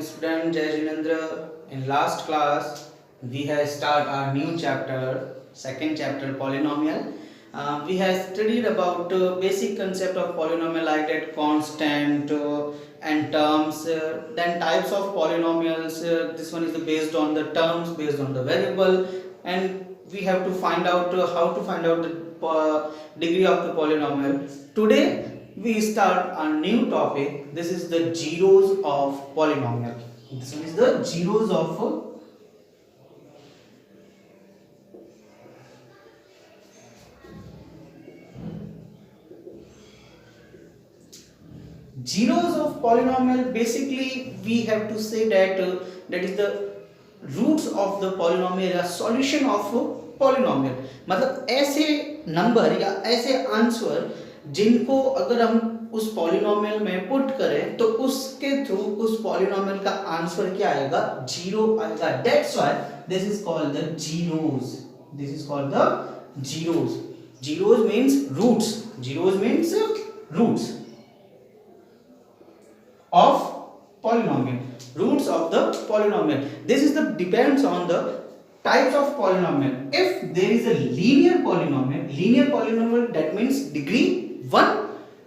student Jai Jinendra. In last class, we have start our new chapter, second chapter polynomial. We have studied about basic concept of polynomial like that constant and terms, then types of polynomials. This one is based on the terms, based on the variable, and we have to find out how to find out the degree of the polynomial. Today we start a new topic. This is the zeros of polynomial. This one is the zeros of zeros of polynomial. Basically we have to say that that is the roots of the polynomial या solution of polynomial, मतलब ऐसे number या ऐसे answer जिनको अगर हम उस polynomial में पुट करें तो उसके थ्रू उस पॉलिनोमियल का आंसर क्या आएगा, जीरो आएगा. That's why this is called the zeros. This is called the zeros. Zeros means roots. Zeros means roots of polynomial, roots of the polynomial. This is the depends on the types of polynomial. If there is a linear polynomial that means degree 1,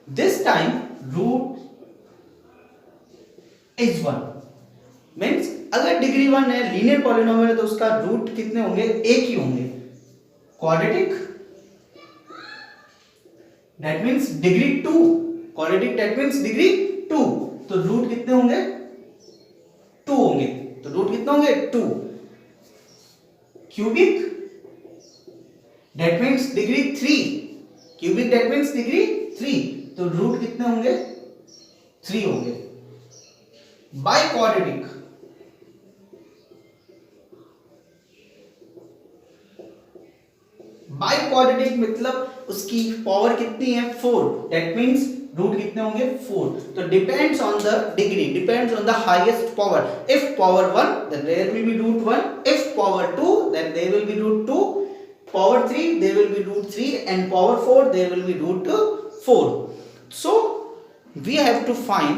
this time root is 1. means अगर degree 1 है, linear polynomial है, तो उसका root कितने होंगे, एक ही होंगे. Quadratic that means degree 2. Quadratic that means degree 2, तो रूट कितने होंगे, 2 होंगे. तो रूट कितने होंगे, 2. Cubic that means degree 3. Cubic that means degree 3, तो रूट कितने होंगे, 3 होंगे. बाय क्वाड्रेटिक मतलब उसकी पावर कितनी है, 4. दैट मींस रूट कितने होंगे, 4. तो depends on the degree, depends on the highest power. If power 1 then there will be root 1, if power 2 then there will be root 2, power 3 there will be root 3, and power 4 there will be root 4. So we have to find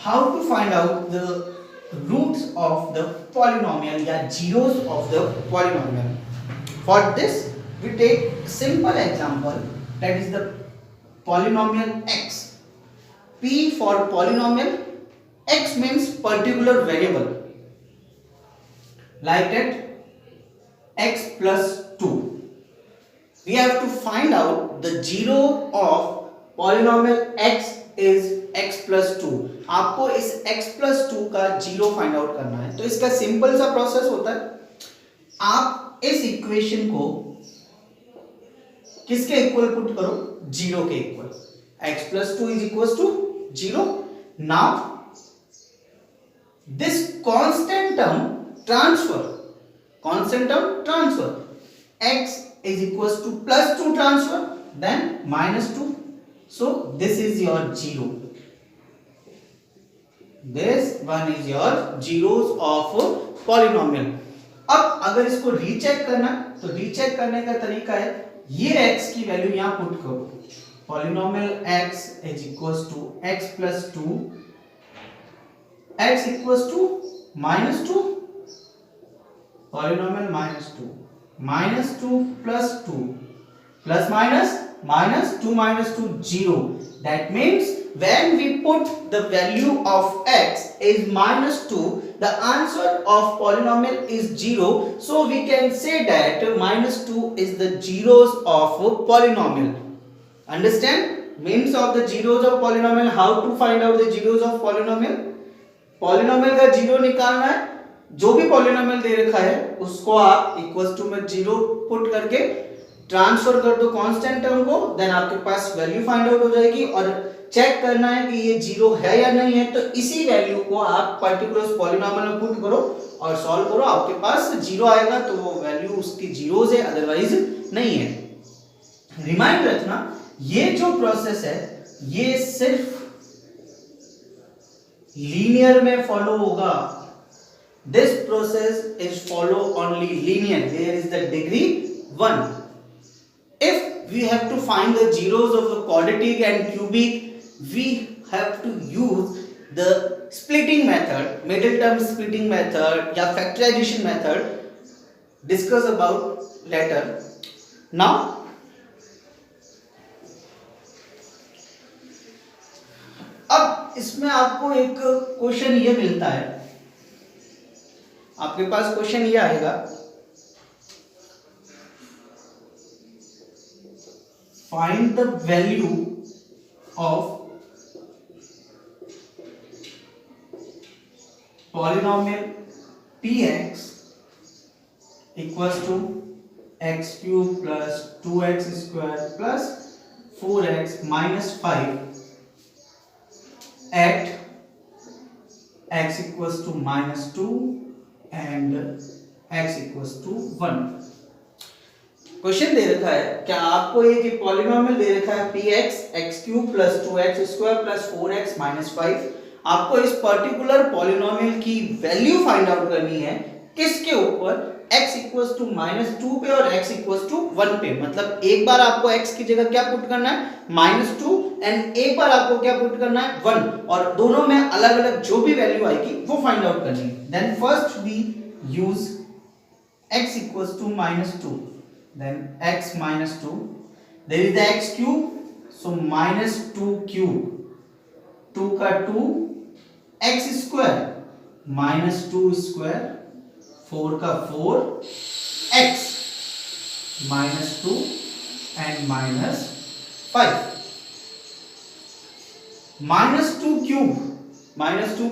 how to find out the roots of the polynomial या zeros of the polynomial. For this we take simple example, that is the polynomial x. P for polynomial, x means particular variable, like that x plus 2. We have to find out the zero of polynomial x is x plus 2. आपको इस x plus 2 का zero find out करना है. तो इसका simple सा process होता है, आप इस इक्वेशन को किसके इक्वल पुट करो, जीरो के equal. x plus 2 is equals to 0. Now this constant term transfer, x is equals to plus 2 transfer, then minus 2. So this is your 0. This one is your zeros of polynomial. अब अगर इसको recheck करना, तो recheck करने का तरीका है, ये x की वैल्यू यहां पुट करो. Polynomial x is equals to x plus 2, x equals to minus 2, polynomial minus 2 plus 2 plus minus 2 minus 2 0. That means when we put the value of x is minus 2, the answer of polynomial is 0. So we can say that minus 2 is the zeros of polynomial. Understand means of the zeros of polynomial. How to find out the zeros of polynomial? polynomial का zero निकालना है. जो भी polynomial दे रखा है उसको आप equals to में जीरो पुट करके ट्रांसफर कर दो कांस्टेंट टर्म को, देन आपके पास वैल्यू फाइंड आउट हो जाएगी. और चेक करना है कि ये जीरो है या नहीं है, तो इसी वैल्यू को आप पर्टिकुलर पॉलिनोमियल में पुट करो और सॉल्व करो. आपके पास जीरो आएगा तो वो वैल्यू उसकी जीरोस है, अदरवाइज नहीं है. रिमाइंड रखना, ये जो प्रोसेस है ये सिर्फ लीनियर में फॉलो होगा. This process is follow only linear, there is the degree 1. If we have to find the zeros of the quadratic and cubic, we have to use the splitting method, middle term splitting method या factorization method discuss about later. Now अब इसमें आपको एक question ये मिलता है, आपके पास question ये आएगा, find the value of polynomial px equals to x cube plus 2x square plus 4x minus 5 at x equals to minus 2 and x equals to 1. Question दे रखा है, क्या आपको एक पॉलिनोमियल दे रखा है px x cube plus 2x square plus 4x minus 5. आपको इस particular polynomial की वैल्यू फाइंड आउट करनी है, किसके ऊपर, x इक्वल्स टू -2 पे और x इक्वल्स टू 1 पे. मतलब एक बार आपको x की जगह क्या पुट करना है, -2, एंड एक बार आपको क्या पुट करना है, 1, और दोनों में अलग अलग जो भी वैल्यू आएगी वो फाइंड आउट करनी है. Then first we use x equals to -2, then x -2, there is the x cube, so -2 cube, 2 का 2, x स्क्वायर -2 स्क्वायर, 4 का 4, x -2 and -5. -2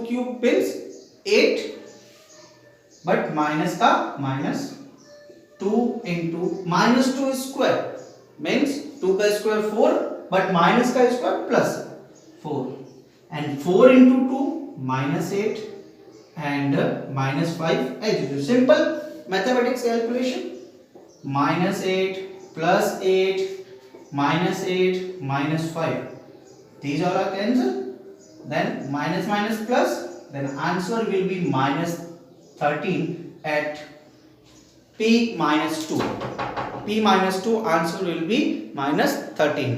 cube means 8, but minus का -2 into -2 स्क्वायर means 2 का square 4, but minus का square plus 4, and 4 into 2 -8 and -5 as usual. Simple mathematics calculation. -8 plus 8 -8 -5. These all are cancelled. Then minus plus. Then answer will be -13 at p -2. p -2 answer will be -13.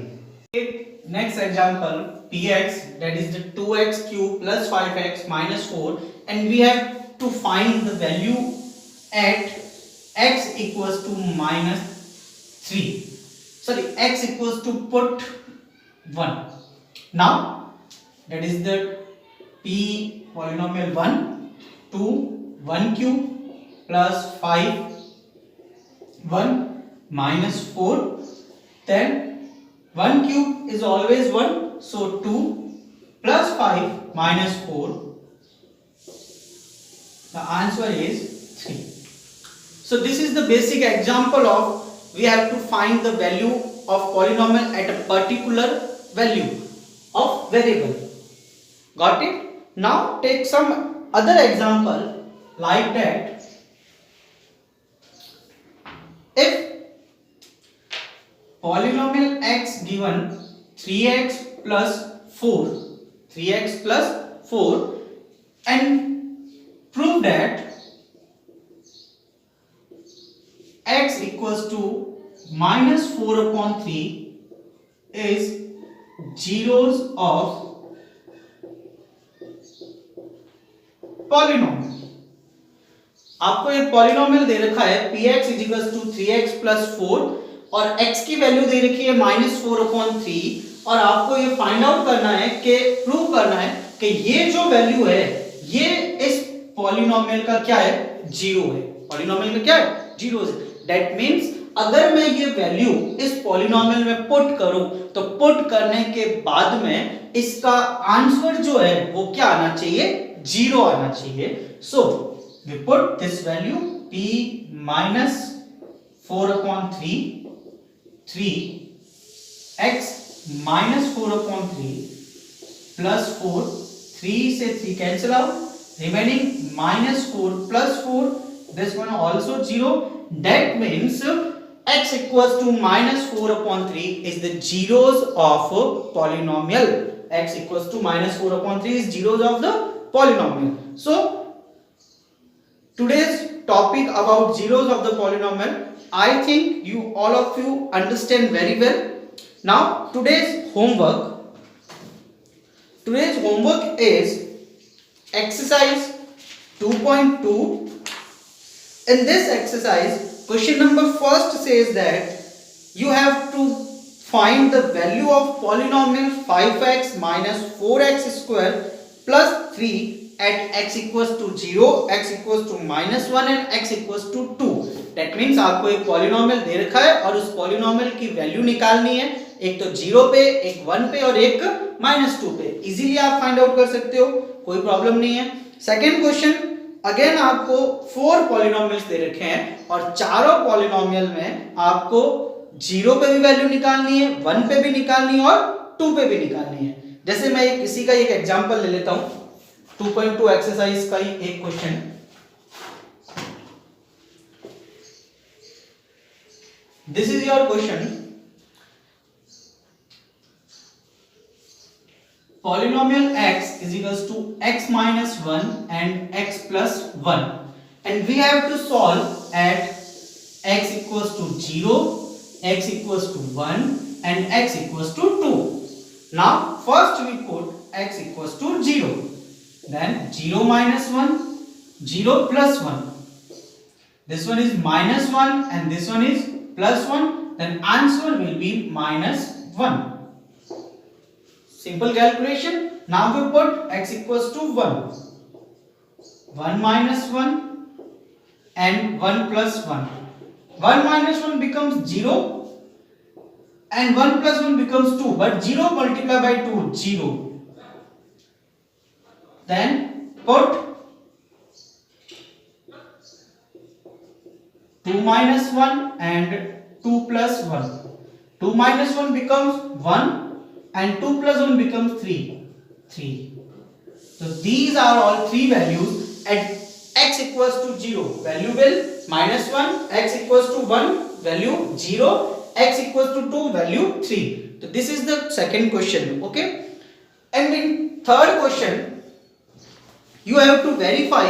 Next example, px, that is the 2x cube plus 5x minus 4, and we have to find the value at x equals to -3. Sorry, x equals to put 1. Now that is the p polynomial 1, 2, 1 cube plus 5, 1 minus 4, then 1 cube is always 1, so 2 plus 5 minus 4, the answer is 3. So this is the basic example of we have to find the value of polynomial at a particular value of variable. Got it? Now take some other example like that. If polynomial x given 3x plus 4 and prove that x equals to -4/3 is zeros of polynomial. आपको एक polynomial दे रखा है px = 3x + 4 और x की value दे रखी है -4/3, और आपको ये फाइंड आउट करना है कि प्रूव करना है कि ये जो वैल्यू है ये इस पॉलिनोमियल का क्या है, जीरो है. पॉलिनोमियल का क्या है, जीरो है. दैट मींस अगर मैं ये वैल्यू इस पॉलिनोमियल में पुट करूं तो पुट करने के बाद में इसका आंसर जो है वो क्या आना चाहिए, जीरो आना चाहिए. So we put this value p -4/3, 3x -4/3 plus 4, 3 से 3 cancel out, remaining -4 plus 4, this one also 0. That means x equals to -4/3 is the zeros of polynomial. X equals to -4/3 is zeros of the polynomial. So today's topic about zeros of the polynomial, I think you all of you understand very well. Now today's homework is exercise 2.2. In this exercise, question number first says that you have to find the value of polynomial 5x minus 4x square plus 3 at x equals to 0, x equals to minus 1 and x equals to 2. That means आपको एक polynomial दे रखा है और उस polynomial की value निकालनी है, एक तो 0 पे, एक 1 पे और एक -2 पे. इजीली आप फाइंड आउट कर सकते हो, कोई प्रॉब्लम नहीं है. सेकेंड क्वेश्चन, अगेन आपको 4 पॉलिनोमियल्स दे रखे हैं और चारों पॉलिनोमियल में आपको 0 पे भी वैल्यू निकालनी है, 1 पे भी निकालनी है और 2 पे भी निकालनी है. जैसे मैं इसी का एक एग्जांपल ले लेता हूं. 2.2 एक्सरसाइज का ही एक question. This is your question. Polynomial x is equals to x minus 1 and x plus 1, and we have to solve at x equals to 0, x equals to 1 and x equals to 2. Now first we put x equals to 0, then 0 minus 1, 0 plus 1. This one is minus 1 and this one is plus 1, then answer will be minus 1. Simple calculation. Now we put x equals to 1, 1 minus 1 and 1 plus 1. 1 minus 1 becomes 0 and 1 plus 1 becomes 2, but 0 multiplied by 2, 0. Then put 2 minus 1 and 2 plus 1. 2 minus 1 becomes 1 and 2 plus 1 becomes 3. So these are all three values at x equals to 0. Value will minus 1, x equals to 1, value 0, x equals to 2, value 3. So this is the second question. Okay. And in third question, you have to verify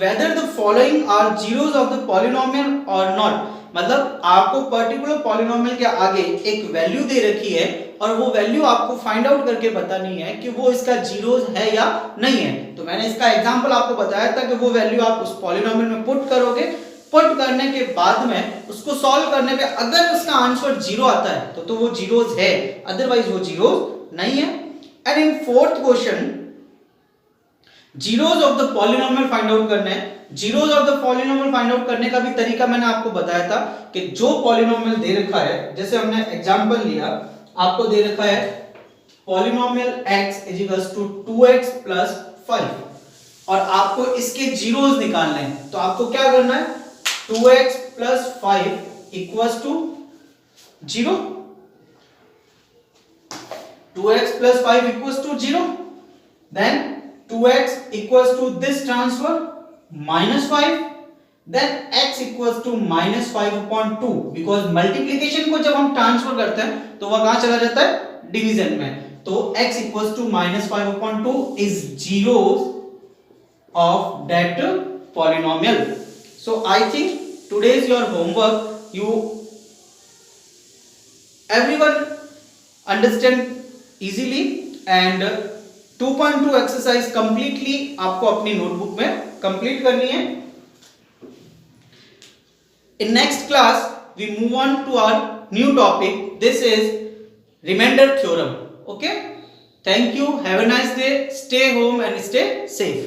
whether the following are zeros of the polynomial or not. मतलब आपको particular polynomial के आगे एक value दे रखी है और वो value आपको फाइंड आउट करके बतानी है कि वो इसका जीरोस है या नहीं है. तो मैंने इसका एग्जांपल आपको बताया था कि वो वैल्यू आप उस पॉलिनोमियल में पुट करोगे. पुट करने के बाद में उसको सॉल्व करने पे अगर उसका आंसर 0 आता है तो वो जीरोस है, अदरवाइज वो जीरोस नहीं है. And in fourth question, zeros of the polynomial find out करना है. Zeros of the polynomial find out करने का भी तरीका मैंने आपको बताया था कि जो पॉलिनोमियल दे रखा है, जैसे हमने एग्जांपल लिया, आपको दे रखा है polynomial x is equals to 2x plus 5 और आपको इसके जीरोस निकालने हैं. तो आपको क्या करना है, 2x plus 5 equals to 0. 2x plus 5 equals to 0. Then 2x equals to this transfer minus 5, then x equals to minus 5 upon 2, because multiplication को जब हम ट्रांसफर करते हैं तो वह कहाँ चला जाता है, डिवीजन में. तो x equals to minus 5 upon 2 is zeros of that polynomial. So I think today's your homework, you everyone understand easily and 2.2 exercise completely आपको अपनी नोटबुक में कंप्लीट करनी है. In next class we move on to our new topic. This is remainder theorem. Okay, thank you, have a nice day, stay home and stay safe.